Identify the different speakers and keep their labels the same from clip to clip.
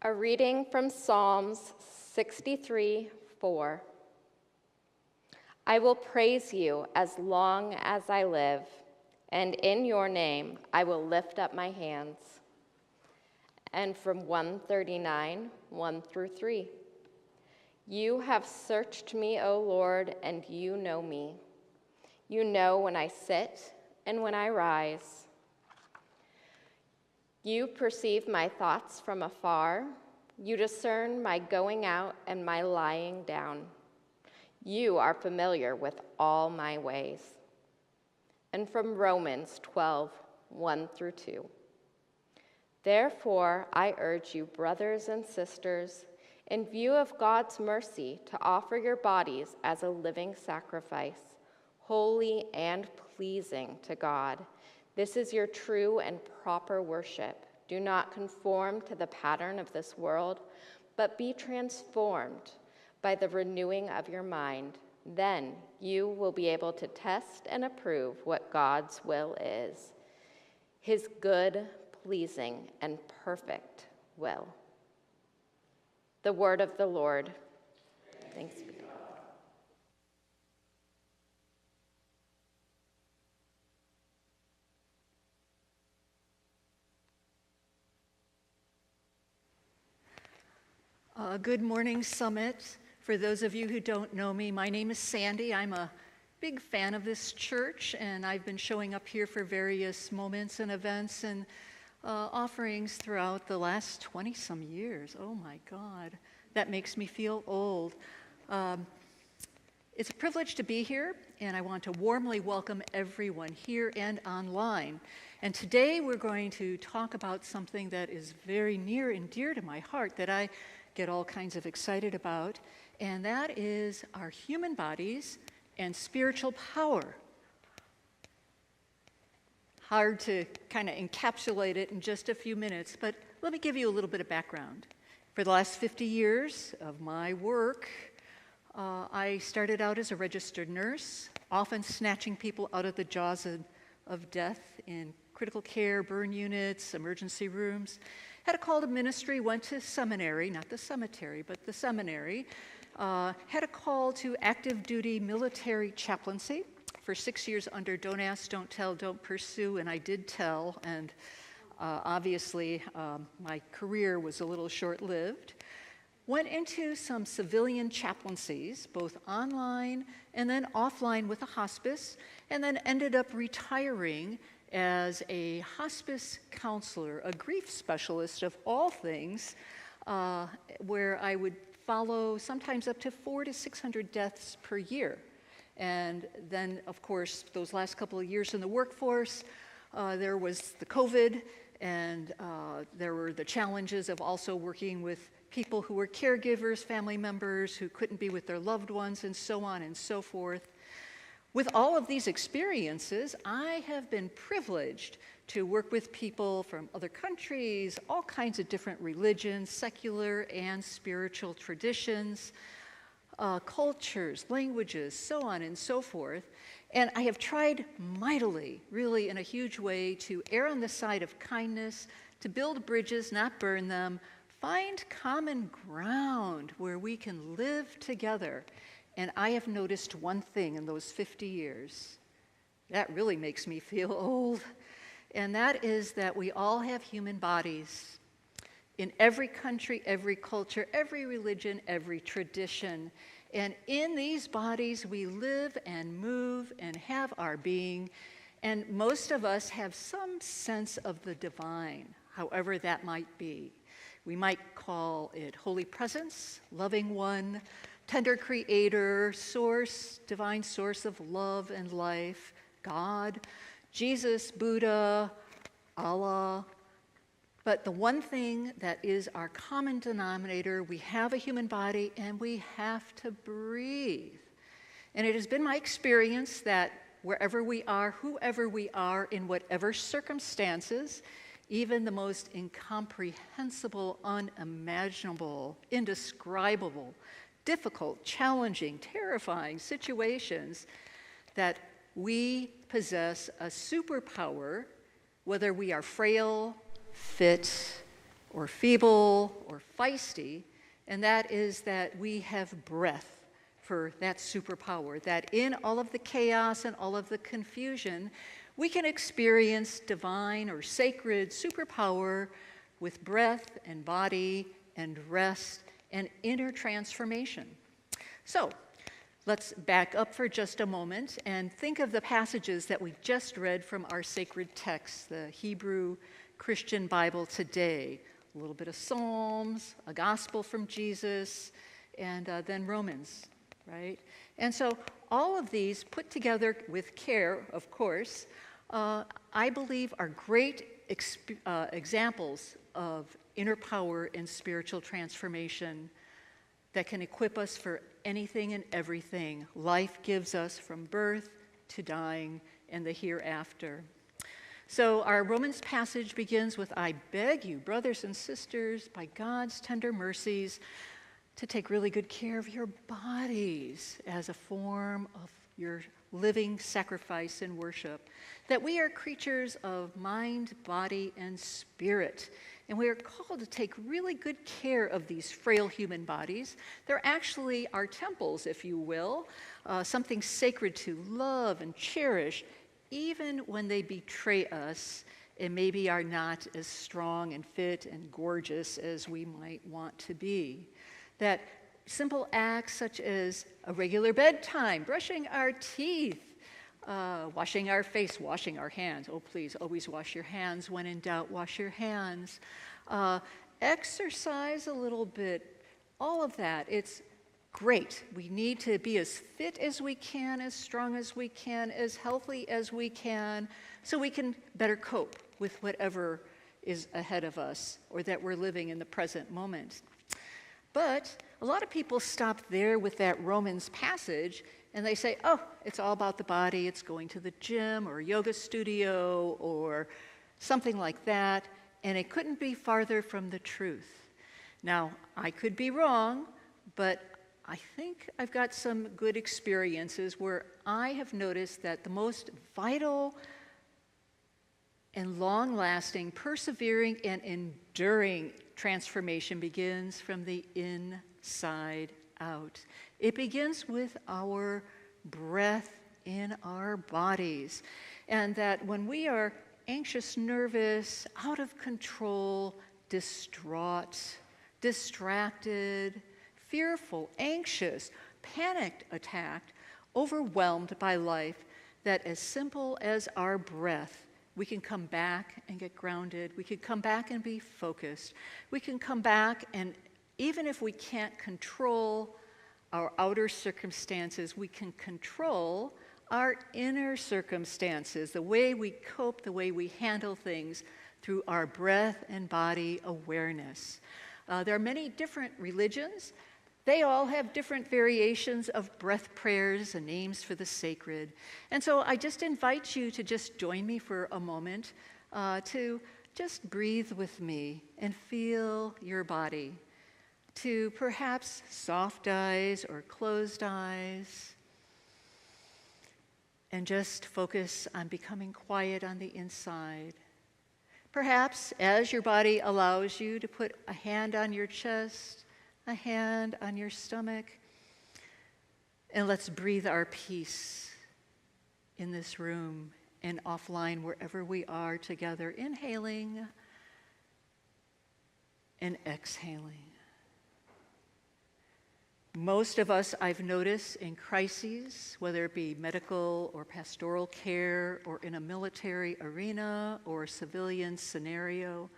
Speaker 1: A reading from Psalms 63:4. I will praise you as long as I live, and in your name I will lift up my hands. And from 139, 1 through 3. You have searched me, O Lord, and you know me. You know when I sit and when I rise. You perceive my thoughts from afar. You discern my going out and my lying down. You are familiar with all my ways. And from Romans 12, 1 through 2. Therefore, I urge you, brothers and sisters, in view of God's mercy, to offer your bodies as a living sacrifice, holy and pleasing to God. This is your true and proper worship. Do not conform to the pattern of this world, but be transformed by the renewing of your mind. Then you will be able to test and approve what God's will is, his good, pleasing, and perfect will. The word of the Lord. Thanks be to God.
Speaker 2: Good morning, Summit. For those of you who don't know me, my name is Sandy. I'm a big fan of this church, and I've been showing up here for various moments and events and offerings throughout the last 20-some years. Oh my God, that makes me feel old. It's a privilege to be here, and I want to warmly welcome everyone here and online. And today we're going to talk about something that is very near and dear to my heart that I get all kinds of excited about, and that is our human bodies and spiritual power. Hard to kind of encapsulate it in just a few minutes, but let me give you a little bit of background. For the last 50 years of my work, I started out as a registered nurse, often snatching people out of the jaws of death in critical care, burn units, emergency rooms. Had a call to ministry, went to seminary, not the cemetery, but the seminary. Had a call to active duty military chaplaincy for 6 years under don't ask, don't tell, don't pursue, and I did tell, and obviously my career was a little short-lived. Went into some civilian chaplaincies, both online and then offline with a hospice, and then ended up retiring as a hospice counselor, a grief specialist of all things, where I would follow sometimes up to 400 to 600 deaths per year. And then, of course, those last couple of years in the workforce, there was the COVID, and there were the challenges of also working with people who were caregivers, family members who couldn't be with their loved ones, and so on and so forth. With all of these experiences, I have been privileged to work with people from other countries, all kinds of different religions, secular and spiritual traditions, cultures, languages, so on and so forth. And I have tried mightily, really in a huge way, to err on the side of kindness, to build bridges, not burn them, find common ground where we can live together. And I have noticed one thing in those 50 years that really makes me feel old, and that is that we all have human bodies in every country, every culture, every religion, every tradition. And in these bodies, we live and move and have our being, and most of us have some sense of the divine, however that might be. We might call it holy presence, loving one, tender creator, source, divine source of love and life, God, Jesus, Buddha, Allah. But the one thing that is our common denominator, we have a human body and we have to breathe. And it has been my experience that wherever we are, whoever we are, in whatever circumstances, even the most incomprehensible, unimaginable, indescribable, difficult, challenging, terrifying situations, that we possess a superpower, whether we are frail, fit, or feeble or feisty, and that is that we have breath for that superpower, that in all of the chaos and all of the confusion, we can experience divine or sacred superpower with breath and body and rest and inner transformation. So let's back up for just a moment and think of the passages that we just read from our sacred text, the Hebrew Christian Bible today. A little bit of Psalms, a gospel from Jesus, and then Romans, right? And so all of these put together with care, of course, I believe are great examples of inner power and spiritual transformation that can equip us for anything and everything life gives us, from birth to dying and the hereafter. So our Romans passage begins with, I beg you, brothers and sisters, by God's tender mercies, to take really good care of your bodies as a form of your living sacrifice and worship, that we are creatures of mind, body, and spirit. And we are called to take really good care of these frail human bodies. They're actually our temples, if you will, something sacred to love and cherish, even when they betray us and maybe are not as strong and fit and gorgeous as we might want to be. That simple acts such as a regular bedtime, brushing our teeth, washing our face, washing our hands. Oh, please, always wash your hands. When in doubt, wash your hands. Exercise a little bit. All of that, it's great. We need to be as fit as we can, as strong as we can, as healthy as we can, so we can better cope with whatever is ahead of us or that we're living in the present moment. But a lot of people stop there with that Romans passage and they say, oh, it's all about the body, it's going to the gym or yoga studio or something like that, and it couldn't be farther from the truth. Now, I could be wrong, but I think I've got some good experiences where I have noticed that the most vital and long-lasting, persevering, and enduring transformation begins from the inside out. It begins with our breath in our bodies. And that when we are anxious, nervous, out of control, distraught, distracted, fearful, anxious, panicked, attacked, overwhelmed by life, that as simple as our breath, we can come back and get grounded. We can come back and be focused. We can come back, and even if we can't control our outer circumstances, we can control our inner circumstances, the way we cope, the way we handle things through our breath and body awareness. There are many different religions. They all have different variations of breath prayers and names for the sacred. And so I just invite you to just join me for a moment to just breathe with me and feel your body, to perhaps soft eyes or closed eyes, and just focus on becoming quiet on the inside. Perhaps as your body allows you to put a hand on your chest, a hand on your stomach, and let's breathe our peace in this room and offline wherever we are together, inhaling and exhaling. Most of us, I've noticed, in crises, whether it be medical or pastoral care or in a military arena or a civilian scenario,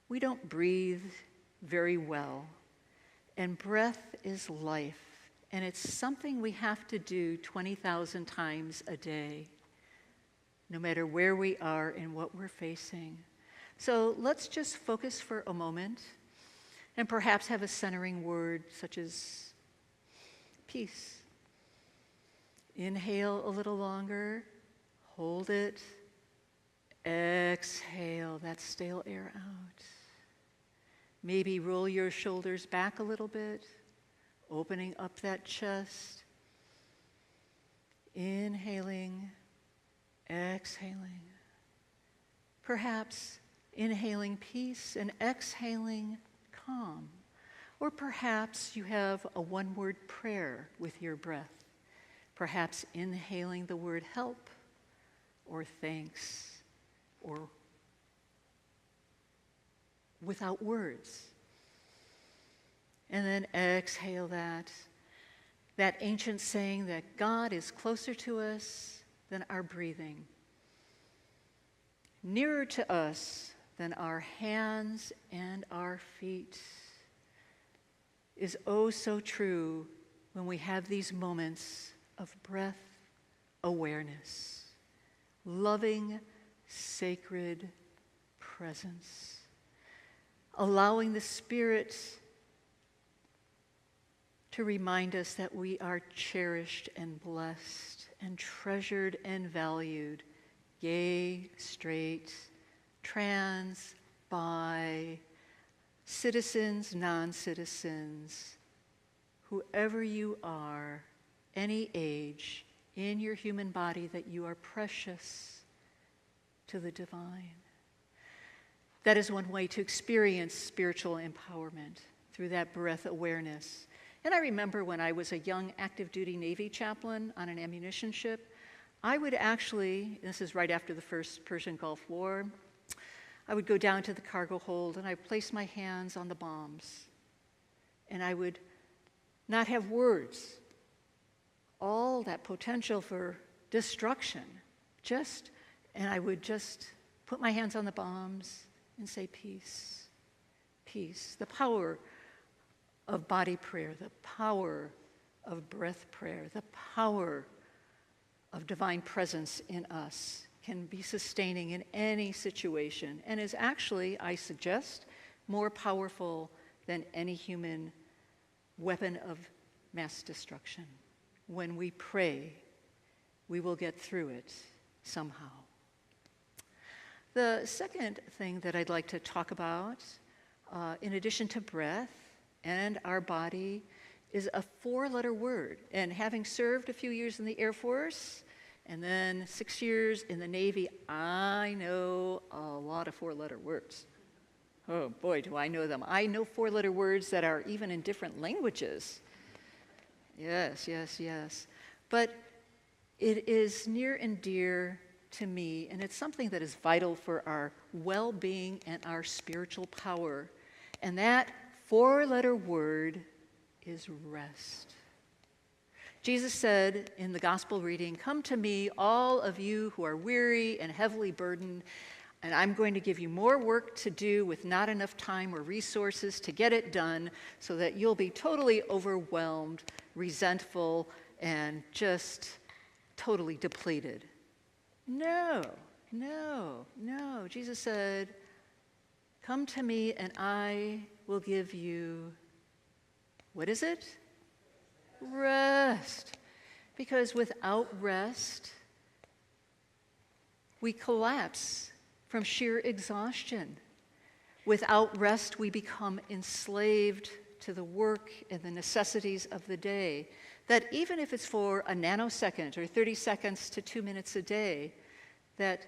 Speaker 2: we don't breathe very well. And breath is life, and it's something we have to do 20,000 times a day, no matter where we are and what we're facing. So let's just focus for a moment and perhaps have a centering word such as peace. Inhale a little longer, hold it, exhale that stale air out. Maybe roll your shoulders back a little bit, opening up that chest. Inhaling, exhaling. Perhaps inhaling peace and exhaling calm. Or perhaps you have a one-word prayer with your breath, perhaps inhaling the word help or thanks or without words. And then exhale that ancient saying that God is closer to us than our breathing, nearer to us than our hands and our feet, is oh so true when we have these moments of breath awareness, loving, sacred presence, allowing the Spirit to remind us that we are cherished and blessed and treasured and valued, gay, straight, trans, bi, citizens, non-citizens, whoever you are, any age, in your human body, that you are precious to the divine. That is one way to experience spiritual empowerment, through that breath awareness. And I remember when I was a young active duty Navy chaplain on an ammunition ship, I would actually, this is right after the first Persian Gulf War, I would go down to the cargo hold and I'd place my hands on the bombs. And I would not have words. All that potential for destruction. And I would just put my hands on the bombs and say peace, peace. The power of body prayer, the power of breath prayer, the power of divine presence in us can be sustaining in any situation, and is actually, I suggest, more powerful than any human weapon of mass destruction. When we pray, we will get through it somehow. The second thing that I'd like to talk about, in addition to breath and our body, is a 4-letter word. And having served a few years in the Air Force, and then 6 years in the Navy, I know a lot of 4-letter words. Oh boy, do I know them. I know 4-letter words that are even in different languages. Yes, yes, yes. But it is near and dear to me, and it's something that is vital for our well-being and our spiritual power. And that 4-letter word is rest. Jesus said in the gospel reading, "Come to me, all of you who are weary and heavily burdened, and I'm going to give you more work to do with not enough time or resources to get it done, so that you'll be totally overwhelmed, resentful, and just totally depleted." No, no, no. Jesus said, "Come to me and I will give you," what is it? Rest. Because without rest, we collapse from sheer exhaustion. Without rest, we become enslaved to the work and the necessities of the day. That even if it's for a nanosecond or 30 seconds to 2 minutes a day, that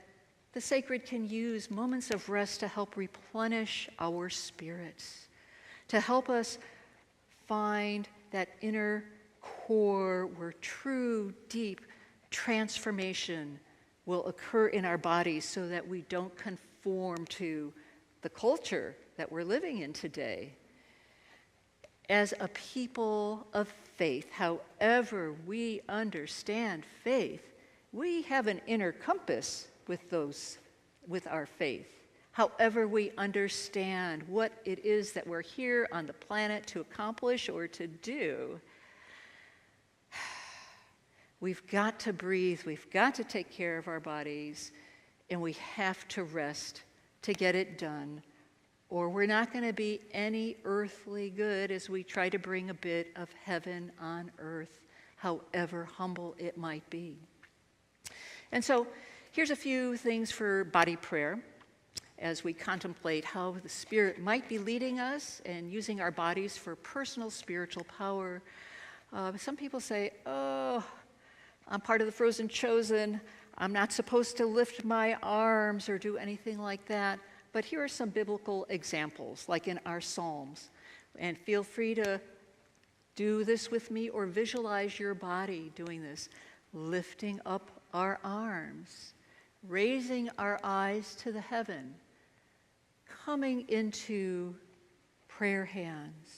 Speaker 2: the sacred can use moments of rest to help replenish our spirits, to help us find that inner core where true, deep transformation will occur in our bodies, so that we don't conform to the culture that we're living in today. As a people of faith, however we understand faith, we have an inner compass with our faith. However we understand what it is that we're here on the planet to accomplish or to do, we've got to breathe, we've got to take care of our bodies, and we have to rest to get it done, or we're not going to be any earthly good as we try to bring a bit of heaven on earth, however humble it might be. And so here's a few things for body prayer as we contemplate how the Spirit might be leading us and using our bodies for personal spiritual power. Some people say, "Oh, I'm part of the frozen chosen. I'm not supposed to lift my arms or do anything like that." but here are some biblical examples, like in our Psalms. And feel free to do this with me or visualize your body doing this. Lifting up our arms, raising our eyes to the heaven, coming into prayer hands.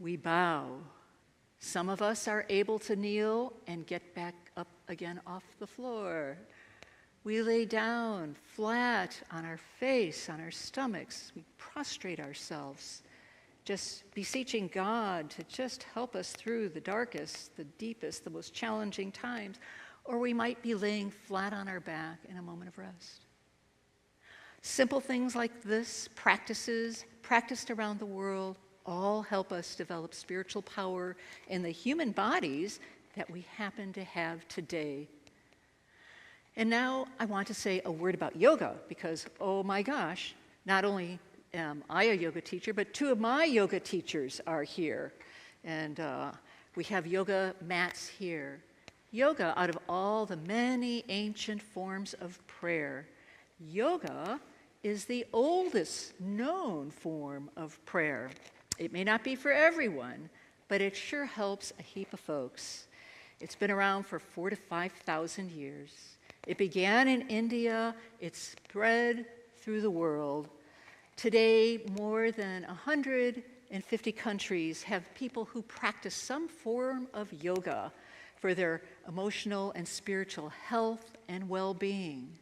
Speaker 2: We bow. Some of us are able to kneel and get back up again off the floor. We lay down flat on our face, on our stomachs. We prostrate ourselves, just beseeching God to just help us through the darkest, the deepest, the most challenging times. Or we might be laying flat on our back in a moment of rest. Simple things like this, practiced around the world, all help us develop spiritual power in the human bodies that we happen to have today. And now I want to say a word about yoga because, oh my gosh, not only am I a yoga teacher, but two of my yoga teachers are here. And we have yoga mats here. Yoga, out of all the many ancient forms of prayer, yoga is the oldest known form of prayer. It may not be for everyone, but it sure helps a heap of folks. It's been around for 4,000 to 5,000 years. It began in India, it spread through the world. Today, more than 150 countries have people who practice some form of yoga for their emotional and spiritual health and well-being.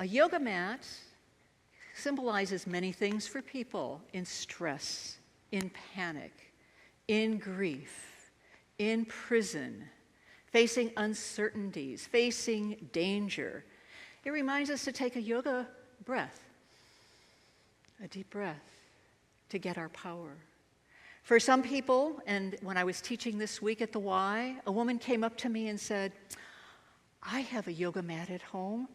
Speaker 2: A yoga mat symbolizes many things for people in stress, in panic, in grief, in prison, facing uncertainties, facing danger. It reminds us to take a yoga breath, a deep breath, to get our power. For some people, and when I was teaching this week at the Y, a woman came up to me and said, I have a yoga mat at home,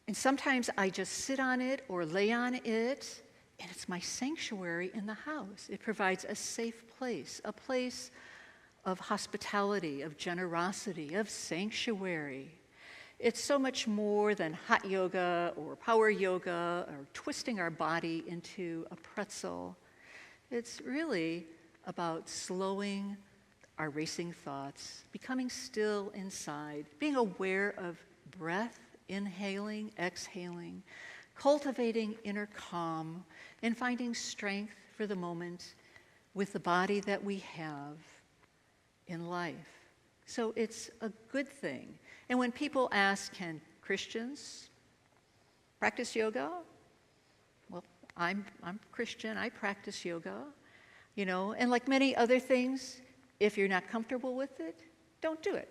Speaker 2: and sometimes I just sit on it or lay on it, and it's my sanctuary in the house. It provides a safe place, a place of hospitality, of generosity, of sanctuary. It's so much more than hot yoga or power yoga or twisting our body into a pretzel. It's really about slowing our racing thoughts, becoming still inside, being aware of breath, inhaling, exhaling, cultivating inner calm, and finding strength for the moment with the body that we have in life. So it's a good thing. And when people ask, can Christians practice yoga? Well, I'm Christian, I practice yoga, and like many other things, if you're not comfortable with it, don't do it.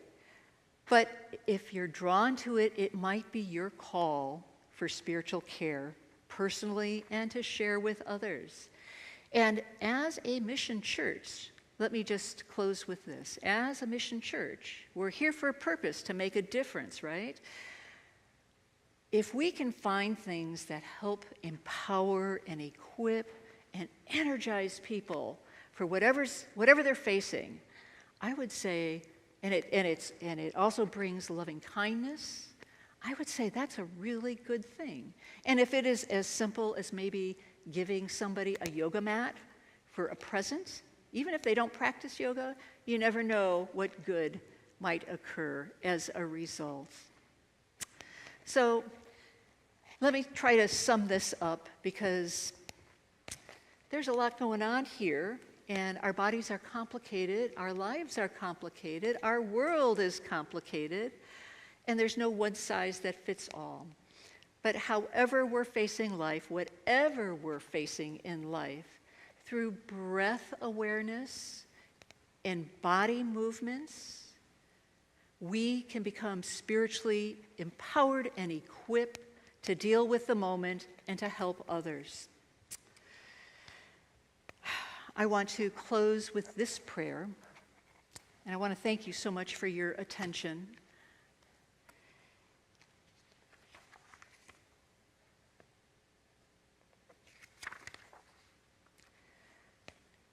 Speaker 2: But if you're drawn to it, it might be your call for spiritual care, personally and to share with others. And as a mission church, let me just close with this. As a mission church, we're here for a purpose, to make a difference, right? If we can find things that help empower and equip and energize people for whatever they're facing, I would say, and it also brings loving kindness, I would say that's a really good thing. And if it is as simple as maybe giving somebody a yoga mat for a present, even if they don't practice yoga, you never know what good might occur as a result. So let me try to sum this up, because there's a lot going on here, and our bodies are complicated, our lives are complicated, our world is complicated, and there's no one size that fits all. But however we're facing life, whatever we're facing in life, through breath awareness and body movements, we can become spiritually empowered and equipped to deal with the moment and to help others. I want to close with this prayer, and I want to thank you so much for your attention.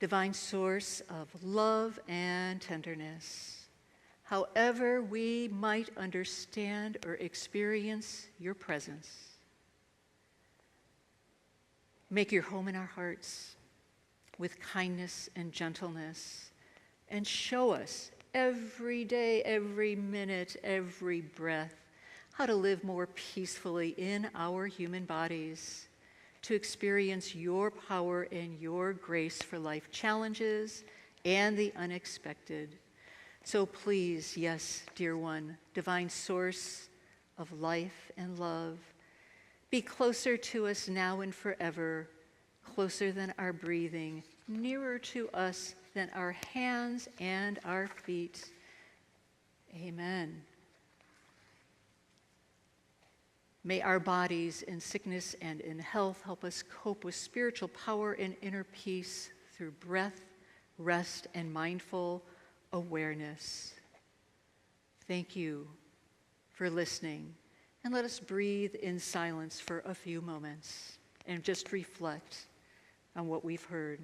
Speaker 2: Divine source of love and tenderness, however we might understand or experience your presence, Make your home in our hearts with kindness and gentleness, and show us every day, every minute, every breath how to live more peacefully in our human bodies, to experience your power and your grace for life challenges and the unexpected. So please, yes, dear one, divine source of life and love, be closer to us now and forever, closer than our breathing, nearer to us than our hands and our feet. Amen. May our bodies in sickness and in health help us cope with spiritual power and inner peace through breath, rest, and mindful awareness. Thank you for listening, and let us breathe in silence for a few moments and just reflect on what we've heard.